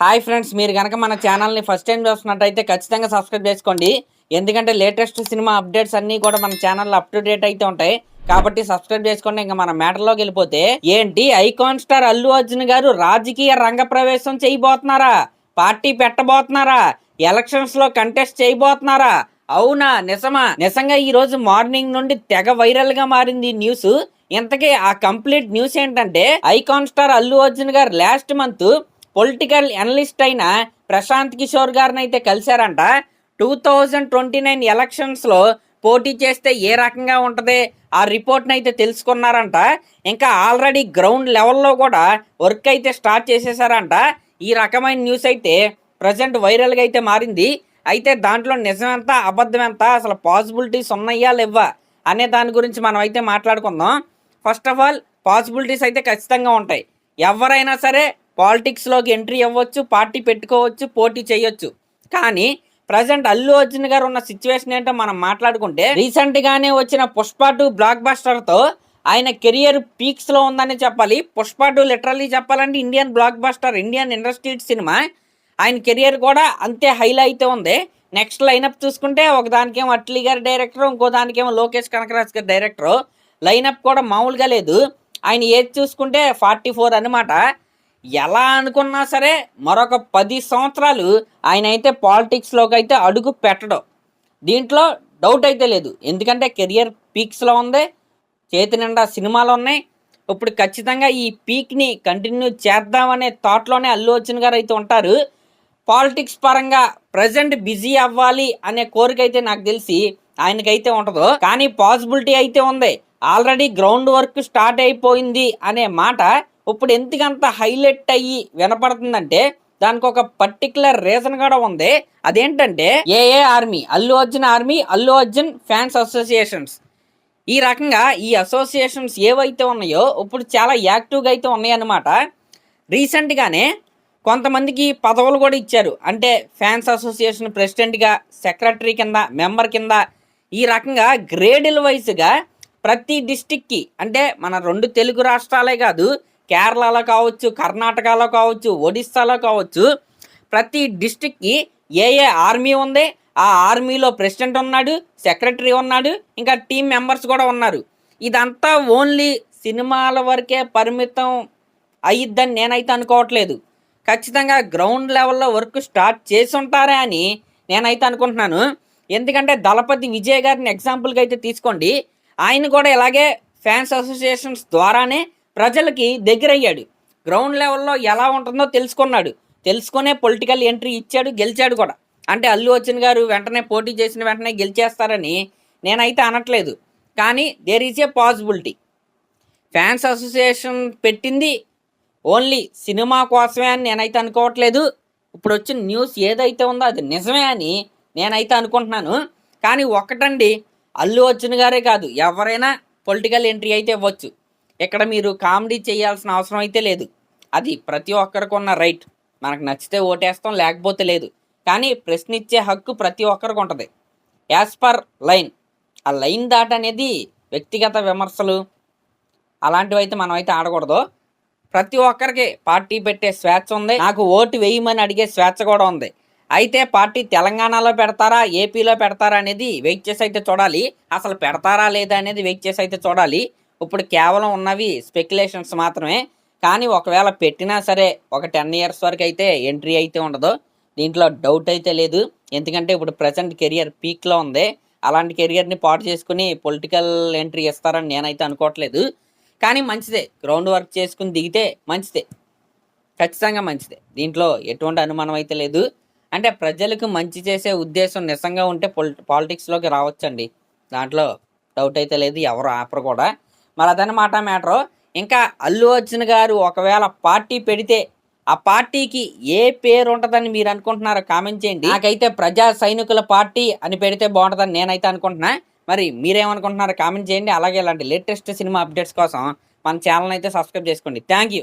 Hi friends, మీరు కనుక మన ఛానల్ని ఫస్ట్ టైం చూస్తున్నట్టయితే ఖచ్చితంగా సబ్స్క్రైబ్ చేసుకోండి. ఎందుకంటే లేటెస్ట్ సినిమా అప్డేట్స్ అన్నీ కూడా మన ఛానల్లో అప్ టు డేట్ అయితే ఉంటాయి. కాబట్టి సబ్స్క్రైబ్ చేసుకోండి. ఇంకా మన మ్యాటర్లోకి వెళ్ళిపోతే, ఏంటి ఐకాన్ స్టార్ అల్లు అర్జున్ గారు రాజకీయ రంగ ప్రవేశం చేయబోతున్నారా? పార్టీ పెట్టబోతున్నారా? ఎలక్షన్స్ లో కంటెస్ట్ చేయబోతున్నారా? అవునా, నిజమా? నిజంగా ఈ రోజు మార్నింగ్ నుండి తెగ వైరల్ గా మారింది న్యూస్. ఇంతకీ ఆ కంప్లీట్ న్యూస్ ఏంటంటే, ఐకాన్ స్టార్ అల్లు అర్జున్ గారు లాస్ట్ మంత్ పొలిటికల్ అనలిస్ట్ అయిన ప్రశాంత్ కిషోర్ గారిని అయితే కలిశారంట. 2029 ఎలక్షన్స్ లో పోటీ చేస్తే ఏ రకంగా ఉంటది ఆ రిపోర్ట్ని అయితే తెలుసుకున్నారంట. ఇంకా ఆల్రెడీ గ్రౌండ్ లెవెల్లో కూడా వర్క్ అయితే స్టార్ట్ చేసేసారంట. ఈ రకమైన న్యూస్ అయితే ప్రజెంట్ వైరల్గా అయితే మారింది. అయితే దాంట్లో నిజం ఎంత అబద్ధం ఎంత, అసలు పాసిబిలిటీస్ ఉన్నాయా లేవా అనే దాని గురించి మనం అయితే మాట్లాడుకుందాం. ఫస్ట్ ఆఫ్ ఆల్ పాసిబిలిటీస్ అయితే ఖచ్చితంగా ఉంటాయి. ఎవరైనా సరే పాలిటిక్స్లోకి ఎంట్రీ అవ్వచ్చు, పార్టీ పెట్టుకోవచ్చు, పోటీ చేయొచ్చు. కానీ ప్రజెంట్ అల్లు అర్జున్ గారు ఉన్న సిచ్యువేషన్ ఏంటో మనం మాట్లాడుకుంటే, రీసెంట్గానే వచ్చిన పుష్ప 2 బ్లాక్ బస్టర్తో ఆయన కెరియర్ పీక్స్లో ఉందని చెప్పాలి. పుష్ప 2 లిటరల్లీ చెప్పాలంటే Indian block buster, Indian industry cinema. ఆయన కెరియర్ కూడా అంతే హైలో అయితే ఉంది. నెక్స్ట్ లైనప్ చూసుకుంటే ఒకదానికేమో అట్లీ గారి డైరెక్టర్, ఇంకో దానికేమో లోకేష్ కనకరాజ్ గారి డైరెక్టర్. లైనప్ కూడా మామూలుగా లేదు. ఆయన ఏజ్ చూసుకుంటే 44 అనమాట. ఎలా అనుకున్నా సరే మరొక 10 సంవత్సరాలు ఆయన అయితే పాలిటిక్స్లోకి అయితే అడుగు పెట్టడం, దీంట్లో డౌట్ అయితే లేదు. ఎందుకంటే కెరియర్ పీక్స్లో ఉంది, చేతి నిండా సినిమాలు ఉన్నాయి. ఇప్పుడు ఖచ్చితంగా ఈ పీక్ని కంటిన్యూ చేద్దామనే థాట్లోనే అల్లు అర్జున్ గారు అయితే ఉంటారు. పాలిటిక్స్ పరంగా ప్రజెంట్ బిజీ అవ్వాలి అనే కోరిక అయితే నాకు తెలిసి ఆయనకైతే ఉండదు. కానీ పాసిబిలిటీ అయితే ఉంది. ఆల్రెడీ గ్రౌండ్ వర్క్ స్టార్ట్ అయిపోయింది అనే మాట ఇప్పుడు ఎందుకంత హైలైట్ అయ్యి వినపడుతుందంటే, దానికి ఒక పర్టికులర్ రీజన్ కూడా ఉంది. అదేంటంటే ఏఏ army, Allu Arjun army, Allu Arjun fans associations. ఈ రకంగా ఈ అసోసియేషన్స్ ఏవైతే ఉన్నాయో ఇప్పుడు చాలా యాక్టివ్గా అయితే ఉన్నాయన్నమాట. రీసెంట్గానే కొంతమందికి పదవులు కూడా ఇచ్చారు. అంటే ఫ్యాన్స్ అసోసియేషన్ ప్రెసిడెంట్గా, సెక్రటరీ కింద, మెంబర్ కింద, ఈ రకంగా గ్రేడుల వైజ్గా ప్రతి డిస్టిక్కి, అంటే మన 2 తెలుగు రాష్ట్రాలే కాదు, కేరళలో కావచ్చు, కర్ణాటకలో కావచ్చు, ఒడిస్సాలో కావచ్చు, ప్రతి డిస్టిక్కి ఏ ఆర్మీ ఉంది. ఆ ఆర్మీలో ప్రెసిడెంట్ ఉన్నాడు, సెక్రటరీ ఉన్నాడు, ఇంకా టీం మెంబర్స్ కూడా ఉన్నారు. ఇదంతా ఓన్లీ సినిమాల వరకే పరిమితం అయ్యిద్దని నేనైతే అనుకోవట్లేదు. ఖచ్చితంగా గ్రౌండ్ లెవెల్లో వర్క్ స్టార్ట్ చేసి ఉంటారా అని నేనైతే అనుకుంటున్నాను. ఎందుకంటే దళపతి విజయ్ గారిని ఎగ్జాంపుల్గా అయితే తీసుకోండి. ఆయన కూడా ఇలాగే ఫ్యాన్స్ అసోసియేషన్స్ ద్వారానే ప్రజలకి దగ్గరయ్యాడు. గ్రౌండ్ లెవెల్లో ఎలా ఉంటుందో తెలుసుకున్నాడు. తెలుసుకునే పొలిటికల్ ఎంట్రీ ఇచ్చాడు, గెలిచాడు కూడా. అంటే అల్లు అర్జున్ గారు వెంటనే పోటీ చేసిన వెంటనే గెలిచేస్తారని నేనైతే అనట్లేదు. కానీ there is a possibility. Fans association పెట్టింది ఓన్లీ సినిమా కోసమే అని నేనైతే అనుకోవట్లేదు. ఇప్పుడు వచ్చిన న్యూస్ ఏదైతే ఉందో అది నిజమే అని నేనైతే అనుకుంటున్నాను. కానీ ఒక్కటండి, అల్లు అర్జున్ గారే కాదు, ఎవరైనా పొలిటికల్ ఎంట్రీ అయితే ఇవ్వచ్చు. ఇక్కడ మీరు కామెడీ చేయాల్సిన అవసరం అయితే లేదు. అది ప్రతి ఒక్కరికి ఉన్న రైట్. మనకు నచ్చితే ఓటేస్తాం, లేకపోతే లేదు. కానీ ప్రశ్నించే హక్కు ప్రతి ఒక్కరికి ఉంటుంది, యాజ్ పర్ లైన్. ఆ లైన్ దాట అనేది వ్యక్తిగత విమర్శలు అలాంటివి అయితే మనం అయితే ఆడకూడదు. ప్రతి ఒక్కరికి పార్టీ పెట్టే స్వేచ్ఛ ఉంది. నాకు ఓటు వేయమని అడిగే స్వేచ్ఛ కూడా ఉంది. అయితే పార్టీ తెలంగాణలో పెడతారా, ఏపీలో పెడతారా అనేది వెయిట్ చేసి అయితే చూడాలి. అసలు పెడతారా లేదా అనేది వెయిట్ చేసి అయితే చూడాలి. ఇప్పుడు కేవలం ఉన్నవి స్పెక్యులేషన్స్ మాత్రమే. కానీ ఒకవేళ పెట్టినా సరే ఒక 10 years వరకు అయితే ఎంట్రీ అయితే ఉండదు. దీంట్లో డౌట్ అయితే లేదు. ఎందుకంటే ఇప్పుడు ప్రజెంట్ కెరియర్ పీక్లో ఉంది. అలాంటి కెరియర్ని పాటు చేసుకుని పొలిటికల్ ఎంట్రీ ఇస్తారని నేనైతే అనుకోవట్లేదు. కానీ మంచిదే, గ్రౌండ్ వర్క్ చేసుకుని దిగితే మంచిదే, ఖచ్చితంగా మంచిదే. దీంట్లో ఎటువంటి అనుమానం అయితే లేదు. అంటే ప్రజలకు మంచి చేసే ఉద్దేశం నిజంగా ఉంటే పాలిటిక్స్లోకి రావచ్చండి. దాంట్లో డౌట్ అయితే లేదు, ఎవరు ఆపరు కూడా. మరి అదనమాట మ్యాటరు. ఇంకా అల్లు అర్జున్ గారు ఒకవేళ పార్టీ పెడితే ఆ పార్టీకి ఏ పేరు ఉంటుందని మీరు అనుకుంటున్నారో కామెంట్ చేయండి. నాకైతే ప్రజా సైనికుల పార్టీ అని పెడితే బాగుంటుందని నేనైతే అనుకుంటున్నా. మరి మీరేమనుకుంటున్నారో కామెంట్ చేయండి. అలాగే ఇలాంటి లేటెస్ట్ సినిమా అప్డేట్స్ కోసం మన ఛానల్ అయితే సబ్స్క్రైబ్ చేసుకోండి. Thank you.